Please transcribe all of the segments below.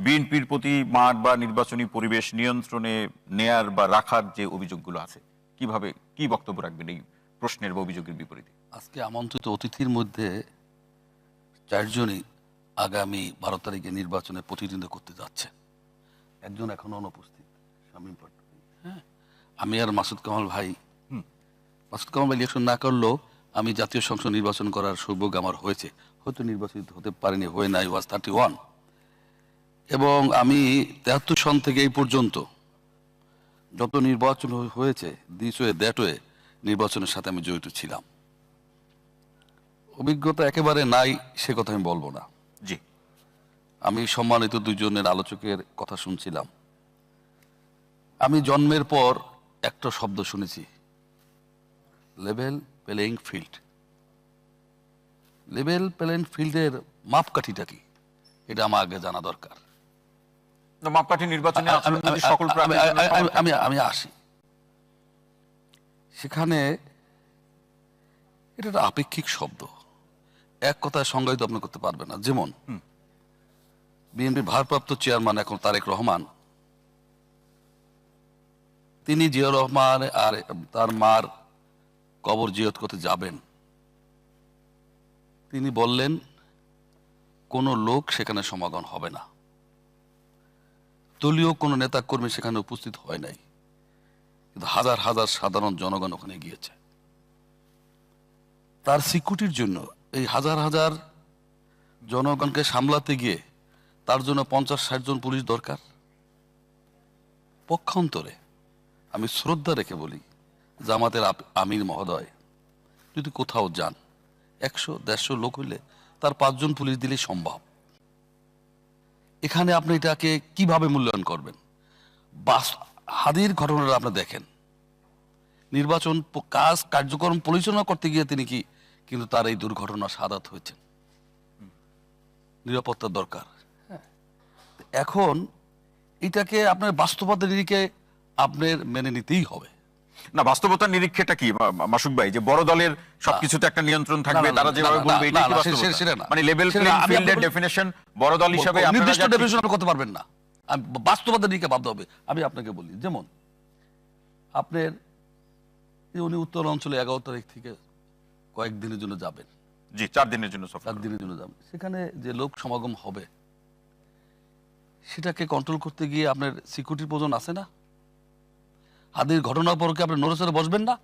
বিএনপির প্রতি মাঠ বা নির্বাচনী পরিবেশ নিয়ন্ত্রণে নেয়ার বা রাখার যে অভিযোগগুলো আছে, কিভাবে কি বক্তব্য রাখবেন এই প্রশ্নের বা অভিযোগের বিপরীতে? আজকে আমন্ত্রিত অতিথির মধ্যে 4 জনই আগামী 12 তারিখে নির্বাচনে প্রতিদ্বন্দ্বিতা করতে যাচ্ছে। একজন এখনো অনুপস্থিত, শামীম পাটোয়ারি। হ্যাঁ, আমি আর মাসুদ কামাল ভাই। মাসুদ কামাল ভাই ইলেকশন না করলেও আমি জাতীয় সংসদ নির্বাচন করার সৌভাগ্য আমার হয়েছে। হয়তো নির্বাচিত হতে পারিনি, হয়ে নাই, ওয়াজ 31। এবং আমি 73 সন থেকে এই পর্যন্ত যত নির্বাচন হয়েছে, দিস ওয়ে দ্যাট ওয়ে, নির্বাচনের সাথে আমি জড়িত ছিলাম। অভিজ্ঞতা একেবারে নাই সে কথা আমি বলবো না। জি, আমি সম্মানিত 2 জনের আলোচকের কথা শুনছিলাম। আমি জন্মের পর একটা শব্দ শুনেছি, level playing field. Level playing ফিল্ডের মাপকাঠিটা কি, এটা আমার আগে জানা দরকার। মাপকাঠি নির্বাচনে সকল আমি আসি সেখানে। এটা একটা আপেক্ষিক শব্দ, এক কথায় সংজ্ঞায়িত আপনি করতে পারবেন না। যেমন বিএনপির ভারপ্রাপ্ত চেয়ারম্যান এখন তারেক রহমান, তিনি জিয়াউর রহমান আর তার মার কবর জিয়ারত করতে যাবেন, তিনি বললেন কোনো লোক সেখানে সমাগম হবে না, দলীয় কোনো নেতা কর্মী সেখানে উপস্থিত হয় নাই, কিন্তু হাজার হাজার সাধারণ জনগণ ওখানে গিয়েছে। তার সিকিউরিটির জন্য এই হাজার হাজার জনগণকে সামলাতে গিয়ে তার জন্য 50-60 জন পুলিশ দরকার। পক্ষান্তরে আমি শ্রদ্ধা রেখে বলি, জামাতের আমির মহোদয় যদি কোথাও যান, 100-150 লোক হইলে তার 5 জন পুলিশ দিলেই সম্ভব। এখানে আপনি এটাকে কিভাবে মূল্যায়ন করবেন? হাদির ঘটনাটা আপনি দেখেন, নির্বাচন কার্যক্রম পরিচালনা করতে গিয়ে তিনি কিন্তু তার এই দুর্ঘটনা শাহাদাত হয়েছেন। নিরাপত্তার দরকার। এখন এটাকে আপনার বাস্তবতার নিরিখে আপনার মেনে নিতেই হবে। না, বাস্তবতার নিরীক্ষেটা কি মাসুক ভাই, যে বড় দলের সবকিছুতে একটা নিয়ন্ত্রণ থাকবে, তারা যেভাবে বলবে এটাই কি বাস্তবতা? মানে লেভেল প্লেইং ফিল্ডের ডেফিনিশন বড় দল হিসেবে নির্দিষ্ট ডেফিনিশন আপনি করতে পারবেন না, বাস্তবতার নিরিখে বাধ্য হবে। আমি আপনাকে বলি, যেমন আপনার উনি উত্তর অঞ্চলে 11 তারিখ থেকে কয়েকদিনের জন্য যাবেন। জি, 4 দিনের জন্য সফর। 4 দিনের জন্য যাবেন। সেখানে যে লোক সমাগম হবে সেটাকে কন্ট্রোল করতে গিয়ে আপনার সিকিউরিটির প্রয়োজন আছে না? হাদির ঘটনার পর কি আপনি নড়েচড়ে বসবেন না?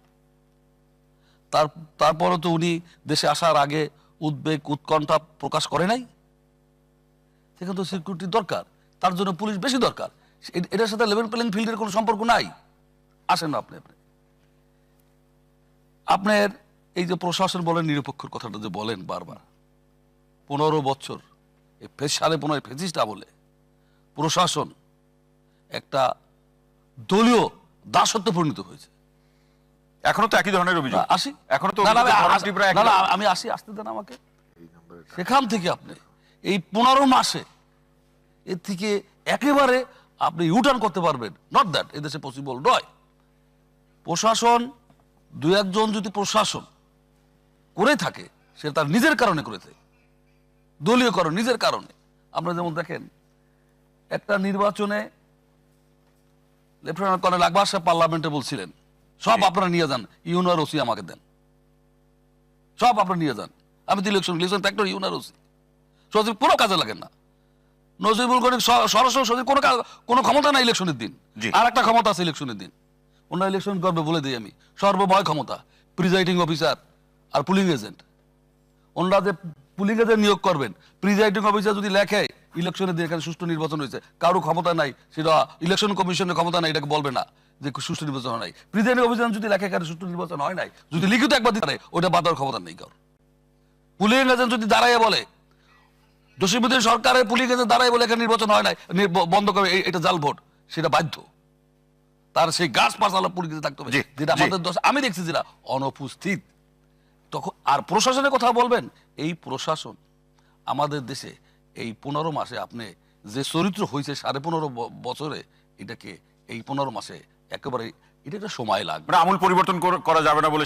তারপরও তো উনি দেশে আসার আগে উদ্বেগ উৎকণ্ঠা প্রকাশ করে নাই। সেখানে তো সিকিউরিটি দরকার, তার জন্য পুলিশ বেশি দরকার। এটার সাথে লেভেল প্লেইং ফিল্ডের কোনো সম্পর্ক নাই। আসেন না আপনার এই যে প্রশাসন বলেন, নিরপেক্ষর কথাটা যে বলেন বারবার, 15 বছর এই 15.5 ফেসিস্টা বলে প্রশাসন একটা দলীয় দাসত্বে পরিণত হয়েছে। এখনো তো একই ধরনের অভিযোগ। আসি এখনো তো আমি আসতে দেন আমাকে। সেখান থেকে আপনি এই 15 মাসে এর থেকে একেবারে আপনি ইউটার্ন করতে পারবেন, নট দ্যাট এদেশে পসিবল নয়। প্রশাসন 2-1 জন যদি প্রশাসন করে থাকে, সে তার নিজের কারণে করেছে, দলীয় কারণ, নিজের কারণে। আমরা যেমন দেখেন, একটা নির্বাচনে লেফটেন্যান্ট কর্নেল আকবর সাহেব পার্লামেন্টে বলছিলেন, সব আপনারা নিয়ে যান, ইউনার ওসি আমাকে দেন, সব আপনারা নিয়ে যান। আমি তো ইলেকশন একটা ইউনার ওসি সচিব কোনো কাজে লাগেন না। নজিবুল করিম সরাসরি সচিব কোনো ক্ষমতা নাই ইলেকশনের দিন। আর একটা ক্ষমতা আছে ইলেকশনের দিন, ওনারা ইলেকশন করবে বলে দিই আমি, সর্বময় ক্ষমতা, প্রিজাইডিং অফিসার আর পুলিং এজেন্ট। ওনারা যে পুলিং এজেন্ট নিয়োগ করবেন, প্রিজাইডিং অফিসার যদি লেখে ইলেকশনের দিন এখানে সুষ্ঠু নির্বাচন হয়েছে, কারো ক্ষমতা নাই, সেটা ইলেকশন কমিশনের ক্ষমতা নাই, এটাকে বলবে না যে সুষ্ঠু নির্বাচন হয় নাই। প্রিজাইডিং অফিসার যদি লেখে এখানে সুষ্ঠু নির্বাচন হয় নাই, যদি লিখিত একবার দিতে পারে, ওটা বাদ দেওয়ার ক্ষমতা নেই কারো। পুলিং এজেন্ট যদি দাঁড়াইয়া বলে, জসিমউদ্দিন সরকারের পুলিং এজেন্ট দাঁড়াই বলে এখানে নির্বাচন হয় নাই, বন্ধ করে, এটা জাল ভোট, সেটা বাধ্য তার সেই গাছ পাশালা পুলিশ থাকতে হবে, যেটা আমাদের দোষ আমি দেখছি যেটা অনুপস্থিত। তখন আর প্রশাসনের কথা বলবেন, এই প্রশাসন আমাদের দেশে এই 15 মাসে আপনি যে চরিত্র হয়েছে 15.5 বছরে, এটাকে এই 15 মাসে একেবারে এটা একটা সময় লাগবে। আমূল পরিবর্তন করা যাবে না বলে